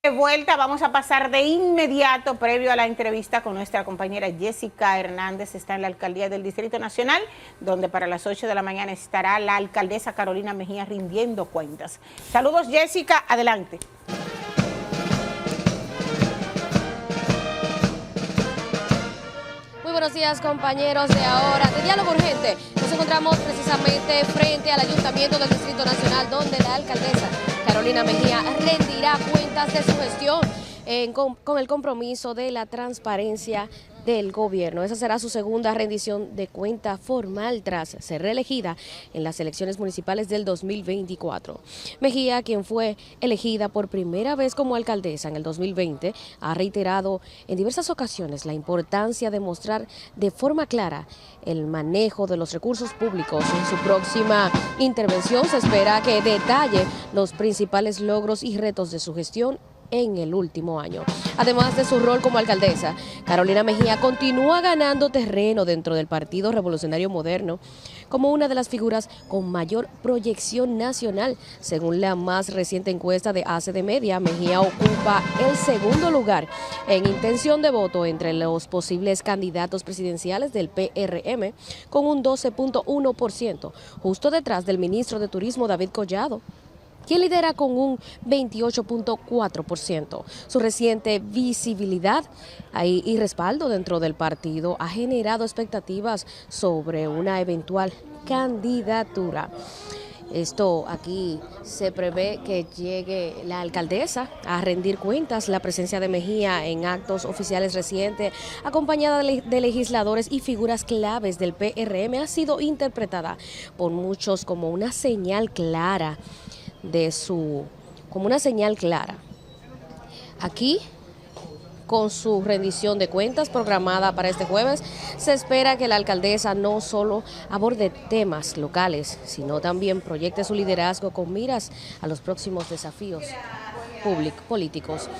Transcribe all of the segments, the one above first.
De vuelta, vamos a pasar de inmediato, previo a la entrevista con nuestra compañera Jessica Hernández, está en la alcaldía del Distrito Nacional, donde para las 8 de la mañana estará la alcaldesa Carolina Mejía rindiendo cuentas. Saludos, Jessica, adelante. Muy buenos días, compañeros de Ahora de Diálogo Urgente. Nos encontramos precisamente frente al Ayuntamiento del Distrito Nacional, donde la alcaldesa Carolina Mejía rendirá cuentas de su gestión con el compromiso de la transparencia del gobierno. Esa será su segunda rendición de cuenta formal tras ser reelegida en las elecciones municipales del 2024. Mejía, quien fue elegida por primera vez como alcaldesa en el 2020, ha reiterado en diversas ocasiones la importancia de mostrar de forma clara el manejo de los recursos públicos. En su próxima intervención se espera que detalle los principales logros y retos de su gestión en el último año. Además de su rol como alcaldesa, Carolina Mejía continúa ganando terreno dentro del Partido Revolucionario Moderno como una de las figuras con mayor proyección nacional. Según la más reciente encuesta de ACD Media, Mejía ocupa el segundo lugar en intención de voto entre los posibles candidatos presidenciales del PRM, con un 12.1%, justo detrás del ministro de Turismo David Collado, quien lidera con un 28.4%. Su reciente visibilidad y respaldo dentro del partido ha generado expectativas sobre una eventual candidatura. Esto aquí se prevé que llegue la alcaldesa a rendir cuentas. La presencia de Mejía en actos oficiales recientes, acompañada de legisladores y figuras claves del PRM, ha sido interpretada por muchos como una señal clara Aquí, con su rendición de cuentas programada para este jueves, se espera que la alcaldesa no solo aborde temas locales, sino también proyecte su liderazgo con miras a los próximos desafíos políticos.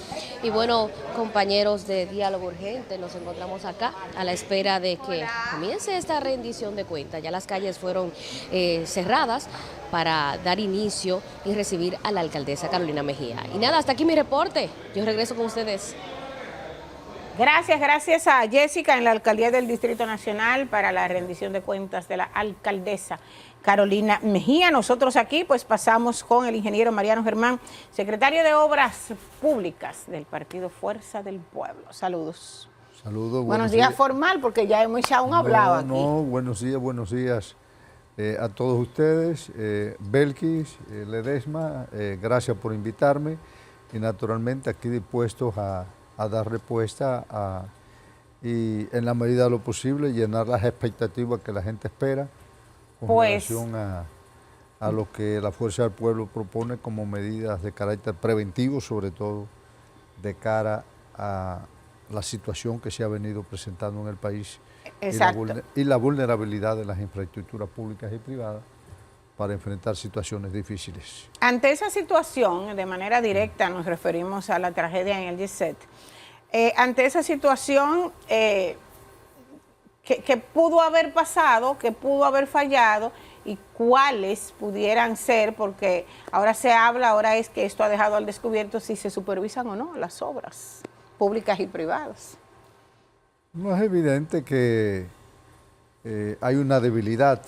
Y bueno, compañeros de Diálogo Urgente, nos encontramos acá a la espera de que comience esta rendición de cuentas. Ya las calles fueron cerradas para dar inicio y recibir a la alcaldesa Carolina Mejía. Y nada, hasta aquí mi reporte. Yo regreso con ustedes. Gracias a Jessica en la alcaldía del Distrito Nacional para la rendición de cuentas de la alcaldesa Carolina Mejía. Nosotros aquí pues pasamos con el ingeniero Mariano Germán, secretario de Obras Públicas del Partido Fuerza del Pueblo. Saludos. Saludos. Buenos días formal, porque ya hemos echado un hablado aquí. No, buenos días a todos ustedes. Belkis, Ledesma, gracias por invitarme y naturalmente aquí dispuestos a dar respuesta y en la medida de lo posible llenar las expectativas que la gente espera con relación a lo que la Fuerza del Pueblo propone como medidas de carácter preventivo, sobre todo de cara a la situación que se ha venido presentando en el país y la vulnerabilidad de las infraestructuras públicas y privadas para enfrentar situaciones difíciles. Ante esa situación, de manera directa nos referimos a la tragedia en el G7. Ante esa situación, que pudo haber pasado, que pudo haber fallado y cuáles pudieran ser, porque ahora se habla, ahora es que esto ha dejado al descubierto si se supervisan o no las obras públicas y privadas. No, es evidente que hay una debilidad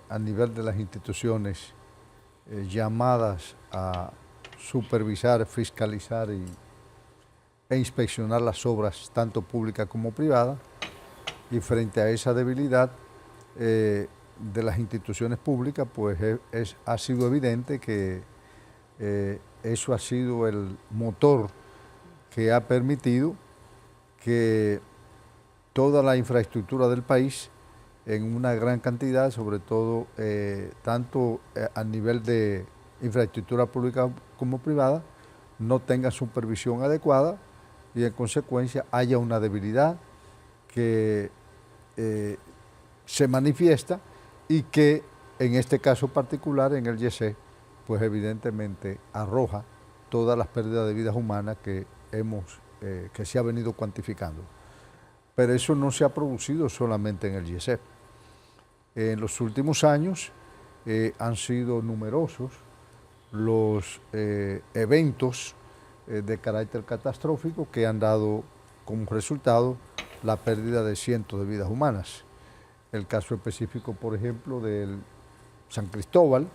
a nivel de las instituciones llamadas a supervisar, fiscalizar e inspeccionar las obras tanto públicas como privadas, y frente a esa debilidad de las instituciones públicas, pues ha sido evidente que eso ha sido el motor que ha permitido que toda la infraestructura del país, en una gran cantidad, sobre todo tanto a nivel de infraestructura pública como privada, no tenga supervisión adecuada y en consecuencia haya una debilidad que se manifiesta y que en este caso particular, en el YC, pues evidentemente arroja todas las pérdidas de vidas humanas que se ha venido cuantificando. Pero eso no se ha producido solamente en el YC. En los últimos años han sido numerosos los eventos de carácter catastrófico que han dado como resultado la pérdida de cientos de vidas humanas. El caso específico, por ejemplo, del San Cristóbal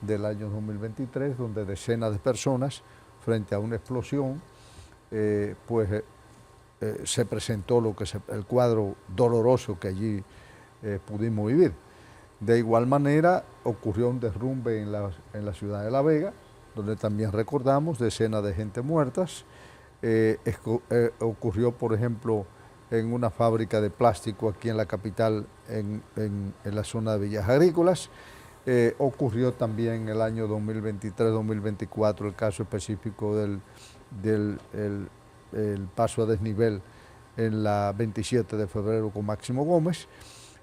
del año 2023, donde decenas de personas, frente a una explosión, se presentó el cuadro doloroso que allí pudimos vivir. De igual manera, ocurrió un derrumbe en la ciudad de La Vega, donde también recordamos decenas de gente muertas. Ocurrió, por ejemplo, en una fábrica de plástico aquí en la capital, en la zona de Villas Agrícolas. Ocurrió también en el año 2023-2024 el caso específico del paso a desnivel en la 27 de febrero con Máximo Gómez,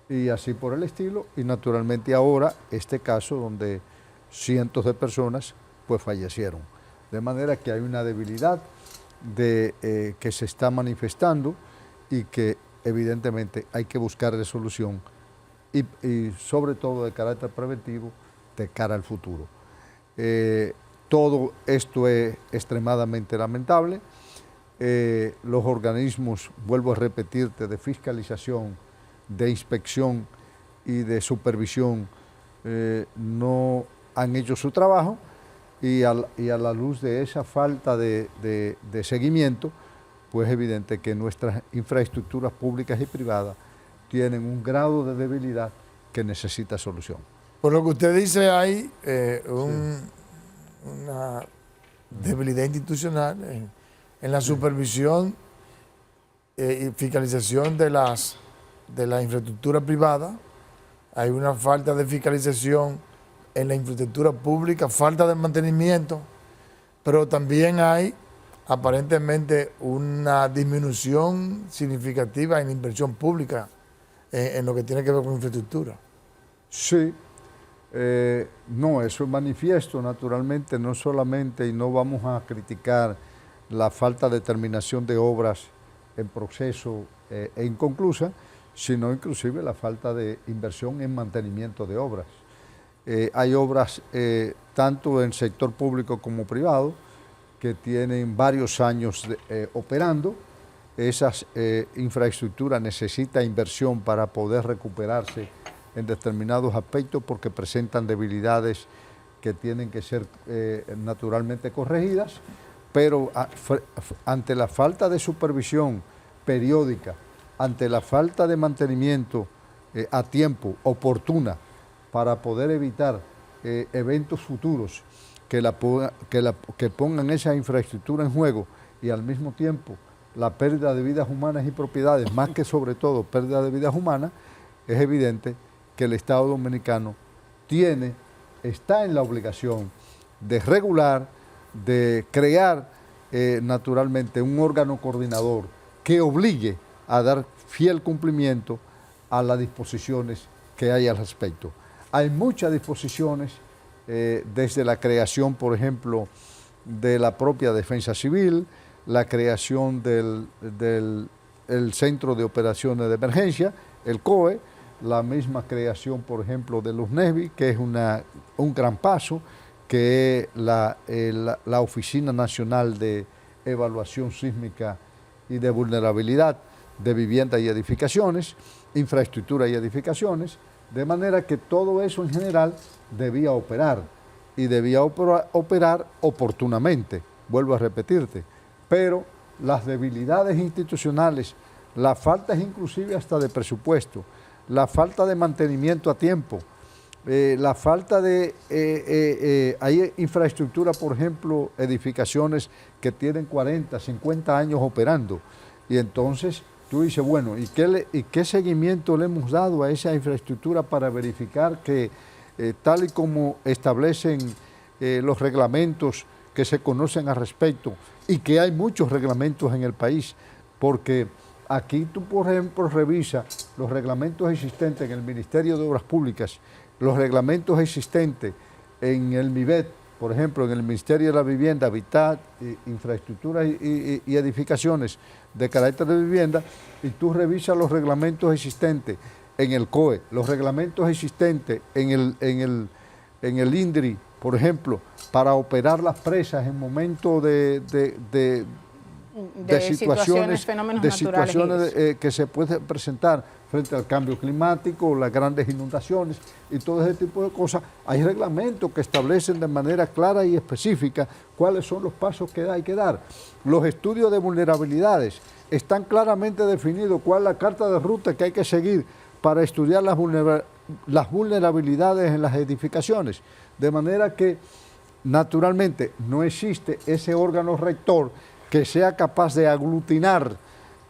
y así por el estilo, y naturalmente ahora este caso donde cientos de personas pues fallecieron. De manera que hay una debilidad que se está manifestando y que evidentemente hay que buscar resolución y sobre todo de carácter preventivo de cara al futuro. Todo esto es extremadamente lamentable. Los organismos, vuelvo a repetirte, de fiscalización, de inspección y de supervisión no han hecho su trabajo, y a la luz de esa falta de seguimiento, pues es evidente que nuestras infraestructuras públicas y privadas tienen un grado de debilidad que necesita solución. Por lo que usted dice, hay una debilidad institucional en la supervisión y fiscalización de la infraestructura privada. Hay una falta de fiscalización en la infraestructura pública, falta de mantenimiento, pero también hay aparentemente una disminución significativa en la inversión pública en lo que tiene que ver con infraestructura. Sí, no, eso es manifiesto naturalmente, no solamente, y no vamos a criticar la falta de terminación de obras en proceso e inconclusa, sino inclusive la falta de inversión en mantenimiento de obras. Hay obras tanto en sector público como privado que tienen varios años operando. Esas infraestructuras necesitan inversión para poder recuperarse en determinados aspectos porque presentan debilidades que tienen que ser naturalmente corregidas, pero ante la falta de supervisión periódica, ante la falta de mantenimiento a tiempo, oportuna, para poder evitar eventos futuros que pongan esa infraestructura en juego, y al mismo tiempo la pérdida de vidas humanas y propiedades, más que sobre todo pérdida de vidas humanas, es evidente que el Estado Dominicano está en la obligación de regular, de crear naturalmente un órgano coordinador que obligue a dar fiel cumplimiento a las disposiciones que hay al respecto. Hay muchas disposiciones, desde la creación, por ejemplo, de la propia Defensa Civil, la creación del Centro de Operaciones de Emergencia, el COE, la misma creación, por ejemplo, de los NEVI, que es un gran paso, que es la Oficina Nacional de Evaluación Sísmica y de Vulnerabilidad de Vivienda y Edificaciones, Infraestructura y Edificaciones, de manera que todo eso en general debía operar, y debía operar oportunamente, vuelvo a repetirte, pero las debilidades institucionales, las faltas inclusive hasta de presupuesto, la falta de mantenimiento a tiempo, la falta de... hay infraestructura, por ejemplo, edificaciones que tienen 40, 50 años operando, y entonces tú dices, bueno, ¿y qué seguimiento le hemos dado a esa infraestructura para verificar que tal y como establecen los reglamentos que se conocen al respecto, y que hay muchos reglamentos en el país? Porque aquí tú, por ejemplo, revisas los reglamentos existentes en el Ministerio de Obras Públicas, los reglamentos existentes en el MIBET, por ejemplo, en el Ministerio de la Vivienda, Habitat, Infraestructuras y Edificaciones de carácter de vivienda, y tú revisas los reglamentos existentes en el COE, los reglamentos existentes en el INDRI, por ejemplo, para operar las presas en momentos de situaciones, fenómenos de naturales situaciones que se pueden presentar frente al cambio climático, las grandes inundaciones y todo ese tipo de cosas. Hay reglamentos que establecen de manera clara y específica cuáles son los pasos que hay que dar. Los estudios de vulnerabilidades están claramente definidos cuál es la carta de ruta que hay que seguir para estudiar las vulnerabilidades en las edificaciones. De manera que, naturalmente, no existe ese órgano rector que sea capaz de aglutinar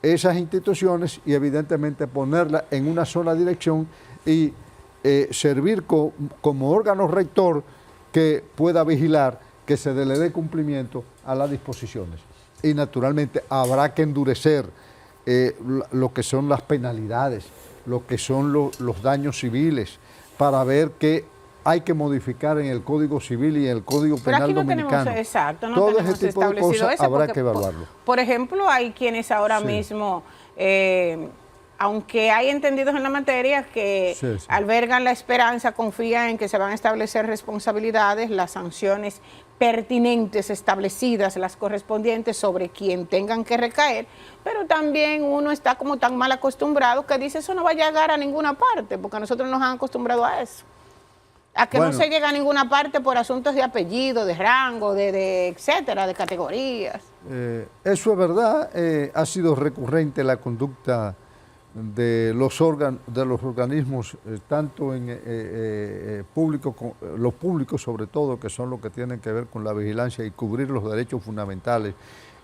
esas instituciones y evidentemente ponerlas en una sola dirección y servir como órgano rector que pueda vigilar que se le dé cumplimiento a las disposiciones. Y naturalmente habrá que endurecer lo que son las penalidades, lo que son los daños civiles, para ver qué hay que modificar en el Código Civil y en el Código Penal dominicano. Exacto, no todo tenemos ese tipo de cosas eso habrá porque, que evaluarlo. Por ejemplo, hay quienes ahora Sí. mismo, aunque hay entendidos en la materia que Sí, sí. albergan la esperanza, confían en que se van a establecer responsabilidades, las sanciones pertinentes establecidas, las correspondientes sobre quien tengan que recaer, pero también uno está como tan mal acostumbrado que dice eso no va a llegar a ninguna parte, porque nosotros nos han acostumbrado a eso. A que no se llega a ninguna parte por asuntos de apellido, de rango, de etcétera, de categorías. Eso es verdad, ha sido recurrente la conducta de los organismos, tanto en público, los públicos sobre todo, que son los que tienen que ver con la vigilancia y cubrir los derechos fundamentales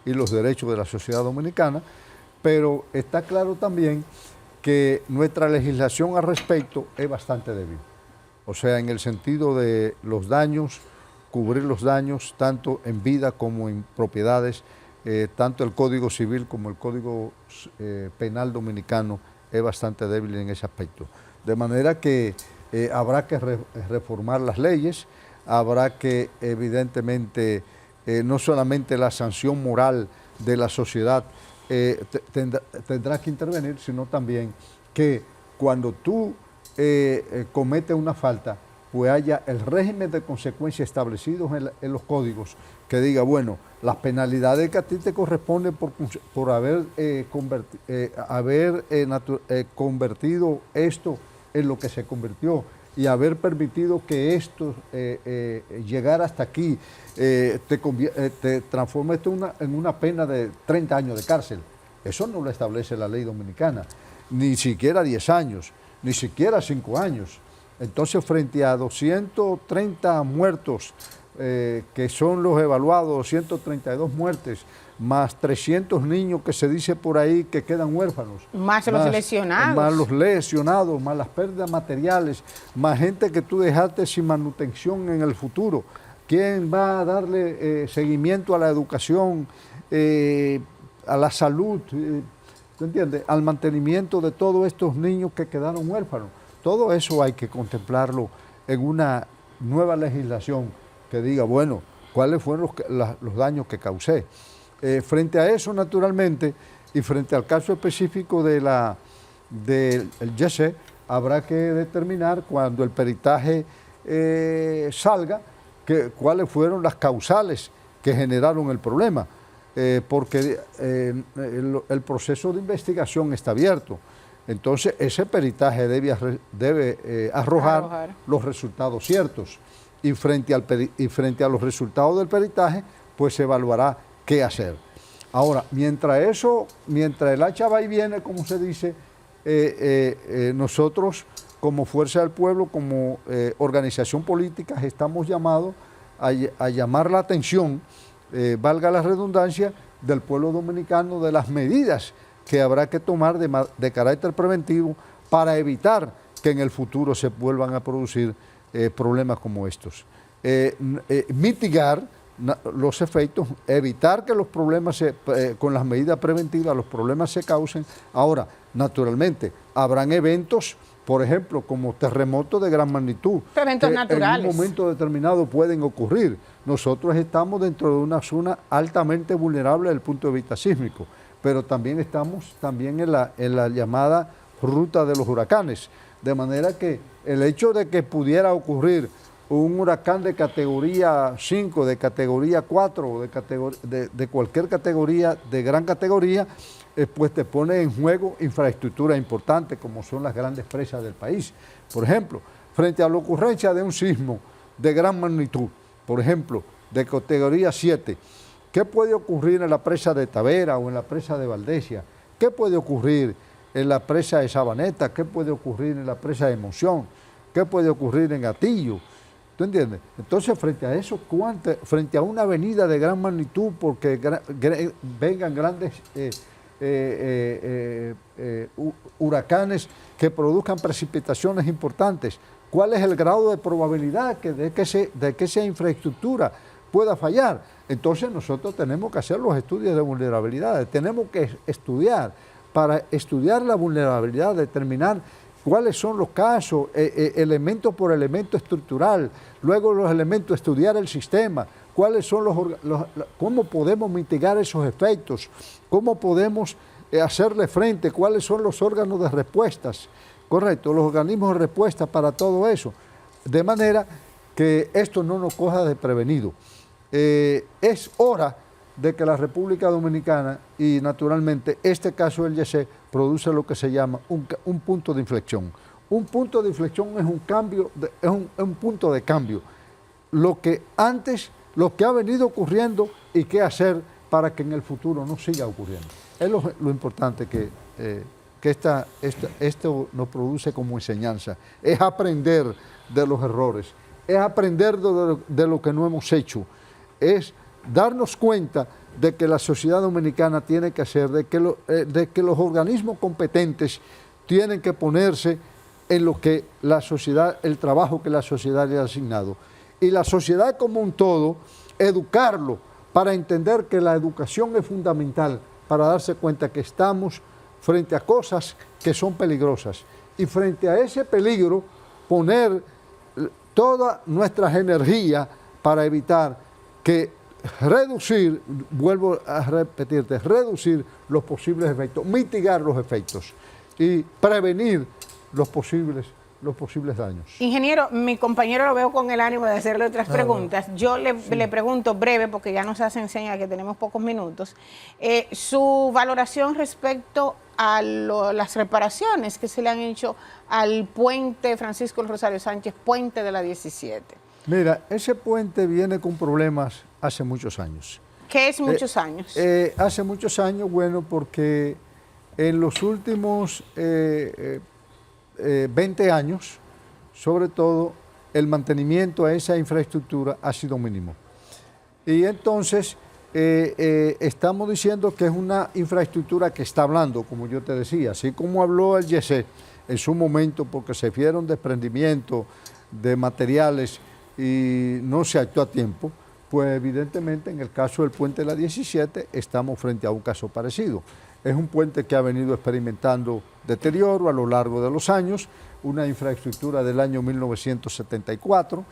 y los derechos de la sociedad dominicana, pero está claro también que nuestra legislación al respecto es bastante débil. O sea, en el sentido de los daños, cubrir los daños tanto en vida como en propiedades, tanto el Código Civil como el Código Penal dominicano es bastante débil en ese aspecto. De manera que habrá que reformar las leyes, habrá que evidentemente no solamente la sanción moral de la sociedad tendrá que intervenir, sino también que cuando tú comete una falta, pues haya el régimen de consecuencias establecidos en los códigos que diga, bueno, las penalidades que a ti te corresponden por haber convertido esto en lo que se convirtió y haber permitido que esto llegara hasta aquí, te transforma esto en una pena de 30 años de cárcel. Eso no lo establece la ley dominicana, ni siquiera 10 años, ni siquiera 5 años. Entonces, frente a 230 muertos, que son los evaluados, 232 muertes, más 300 niños que se dice por ahí que quedan huérfanos. Más los lesionados. Más los lesionados, más las pérdidas materiales, más gente que tú dejaste sin manutención en el futuro. ¿Quién va a darle seguimiento a la educación, a la salud, ¿tú entiendes? Al mantenimiento de todos estos niños que quedaron huérfanos? Todo eso hay que contemplarlo en una nueva legislación que diga, bueno, cuáles fueron los daños que causé. Frente a eso, naturalmente, y frente al caso específico del YC, habrá que determinar cuando el peritaje salga cuáles fueron las causales que generaron el problema, porque el proceso de investigación está abierto. Entonces, ese peritaje debe arrojar los resultados ciertos. Y frente a los resultados del peritaje, pues se evaluará qué hacer. Ahora, mientras el hacha va y viene, como se dice, nosotros como Fuerza del Pueblo, como organización política, estamos llamados a llamar la atención, valga la redundancia, del pueblo dominicano de las medidas que habrá que tomar de carácter preventivo para evitar que en el futuro se vuelvan a producir problemas como estos. Mitigar los efectos, evitar que los problemas, con las medidas preventivas, los problemas se causen. Ahora, naturalmente, habrán eventos, por ejemplo, como terremotos de gran magnitud. Eventos naturales. En un momento determinado pueden ocurrir. Nosotros estamos dentro de una zona altamente vulnerable desde el punto de vista sísmico, pero también estamos en la llamada ruta de los huracanes. De manera que el hecho de que pudiera ocurrir un huracán de categoría 5, de categoría 4, o de cualquier categoría, de gran categoría, pues te pone en juego infraestructura importante como son las grandes presas del país. Por ejemplo, frente a la ocurrencia de un sismo de gran magnitud, por ejemplo, de categoría 7, ¿qué puede ocurrir en la presa de Tavera o en la presa de Valdesia? ¿Qué puede ocurrir en la presa de Sabaneta? ¿Qué puede ocurrir en la presa de Monción? ¿Qué puede ocurrir en Atillo? ¿Tú entiendes? Entonces, frente a eso, frente a una avenida de gran magnitud, porque vengan grandes huracanes que produzcan precipitaciones importantes, ¿cuál es el grado de probabilidad de que esa infraestructura pueda fallar? Entonces nosotros tenemos que hacer los estudios de vulnerabilidades, tenemos que estudiar, para estudiar la vulnerabilidad, determinar cuáles son los casos, elemento por elemento estructural, luego los elementos, estudiar el sistema, cuáles son cómo podemos mitigar esos efectos, cómo podemos hacerle frente, cuáles son los órganos de respuestas, correcto, los organismos de respuesta para todo eso, de manera que esto no nos coja desprevenido. Es hora de que la República Dominicana y naturalmente este caso del YC produce lo que se llama un punto de inflexión. Un punto de inflexión es un cambio, es un punto de cambio. Lo que ha venido ocurriendo y qué hacer para que en el futuro no siga ocurriendo. Es lo importante que esto nos produce como enseñanza. Es aprender de los errores, es aprender de lo que no hemos hecho, es darnos cuenta de que la sociedad dominicana tiene que hacer, de que los organismos competentes tienen que ponerse en lo que la sociedad, el trabajo que la sociedad le ha asignado. Y la sociedad como un todo, educarlo para entender que la educación es fundamental para darse cuenta que estamos frente a cosas que son peligrosas. Y frente a ese peligro, poner todas nuestras energías para evitar vuelvo a repetirte, reducir los posibles efectos, mitigar los efectos y prevenir los posibles daños. Ingeniero, mi compañero lo veo con el ánimo de hacerle otras preguntas. Yo le pregunto breve, porque ya nos hacen señas que tenemos pocos minutos, su valoración respecto a las reparaciones que se le han hecho al puente Francisco Rosario Sánchez, puente de la 17. Mira, ese puente viene con problemas hace muchos años. ¿Qué es muchos años? Hace muchos años, bueno, porque en los últimos 20 años, sobre todo, el mantenimiento a esa infraestructura ha sido mínimo. Y entonces, estamos diciendo que es una infraestructura que está hablando, como yo te decía, así como habló el YC en su momento, porque se vieron desprendimiento de materiales y no se actuó a tiempo, pues evidentemente en el caso del puente de la 17 estamos frente a un caso parecido. Es un puente que ha venido experimentando deterioro a lo largo de los años, una infraestructura del año 1974.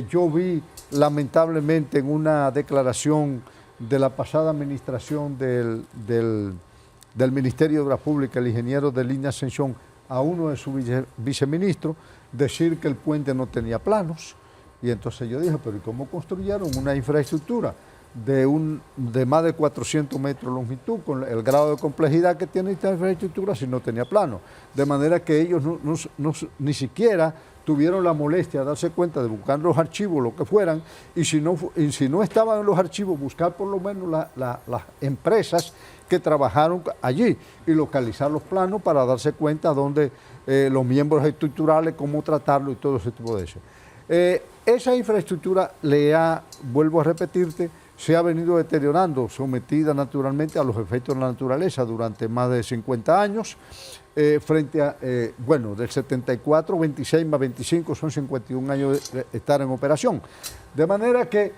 Yo vi lamentablemente en una declaración de la pasada administración del Ministerio de Obras Públicas, el ingeniero de Línea Ascensión, a uno de sus viceministros, decir que el puente no tenía planos. Y entonces yo dije, pero ¿y cómo construyeron una infraestructura de más de 400 metros de longitud, con el grado de complejidad que tiene esta infraestructura, si no tenía plano? De manera que ellos ni siquiera tuvieron la molestia de darse cuenta de buscar los archivos, lo que fueran, y si no estaban en los archivos, buscar por lo menos las empresas que trabajaron allí y localizar los planos para darse cuenta dónde los miembros estructurales, cómo tratarlo y todo ese tipo de eso. Esa infraestructura vuelvo a repetirte, se ha venido deteriorando, sometida naturalmente a los efectos de la naturaleza durante más de 50 años, frente a, del 74, 26 más 25 son 51 años de estar en operación. De manera que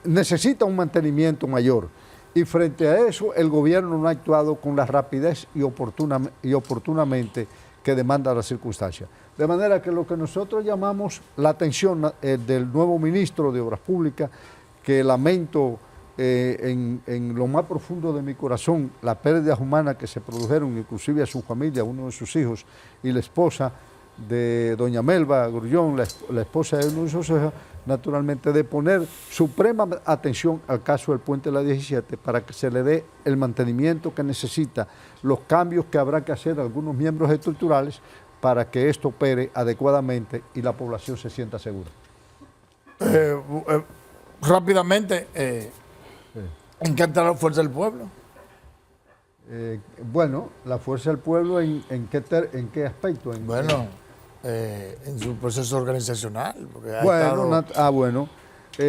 necesita un mantenimiento mayor. Y frente a eso, el gobierno no ha actuado con la rapidez y oportunamente que demanda la circunstancia. De manera que lo que nosotros llamamos la atención del nuevo ministro de Obras Públicas, que lamento en lo más profundo de mi corazón las pérdidas humanas que se produjeron, inclusive a su familia, a uno de sus hijos y la esposa, de doña Melba Grullón, la esposa de Luis Oceja, naturalmente de poner suprema atención al caso del puente de la 17 para que se le dé el mantenimiento que necesita, los cambios que habrá que hacer a algunos miembros estructurales para que esto opere adecuadamente y la población se sienta segura. Rápidamente, ¿en qué está la Fuerza del Pueblo? Bueno, la Fuerza del Pueblo, ¿en qué aspecto? En su proceso organizacional. Porque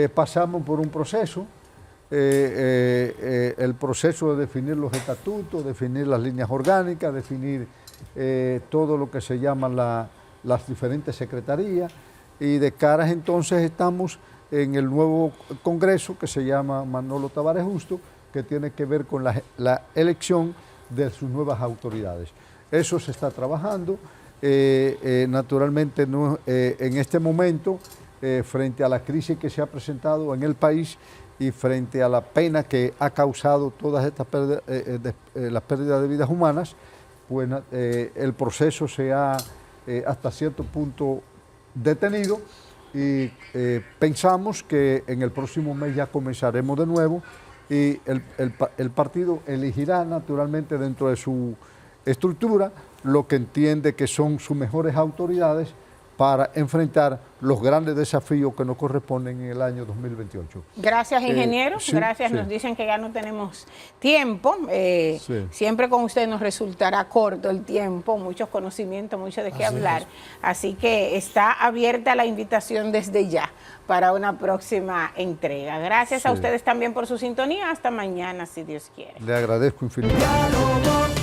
pasamos por un proceso, el proceso de definir los estatutos, definir las líneas orgánicas, definir todo lo que se llaman las diferentes secretarías, y de caras entonces estamos en el nuevo Congreso que se llama Manolo Tavares Justo, que tiene que ver con la elección de sus nuevas autoridades. Eso se está trabajando. Naturalmente en este momento, frente a la crisis que se ha presentado en el país y frente a la pena que ha causado todas estas pérdidas, las pérdidas de vidas humanas, pues el proceso se ha hasta cierto punto detenido y pensamos que en el próximo mes ya comenzaremos de nuevo y el partido elegirá naturalmente dentro de su estructura lo que entiende que son sus mejores autoridades para enfrentar los grandes desafíos que nos corresponden en el año 2028. Gracias, ingeniero. Gracias. Nos dicen que ya no tenemos tiempo. Siempre con usted nos resultará corto el tiempo, muchos conocimientos, mucho de qué hablar. Así que está abierta la invitación desde ya para una próxima entrega. Gracias a ustedes también por su sintonía. Hasta mañana, si Dios quiere. Le agradezco infinitamente.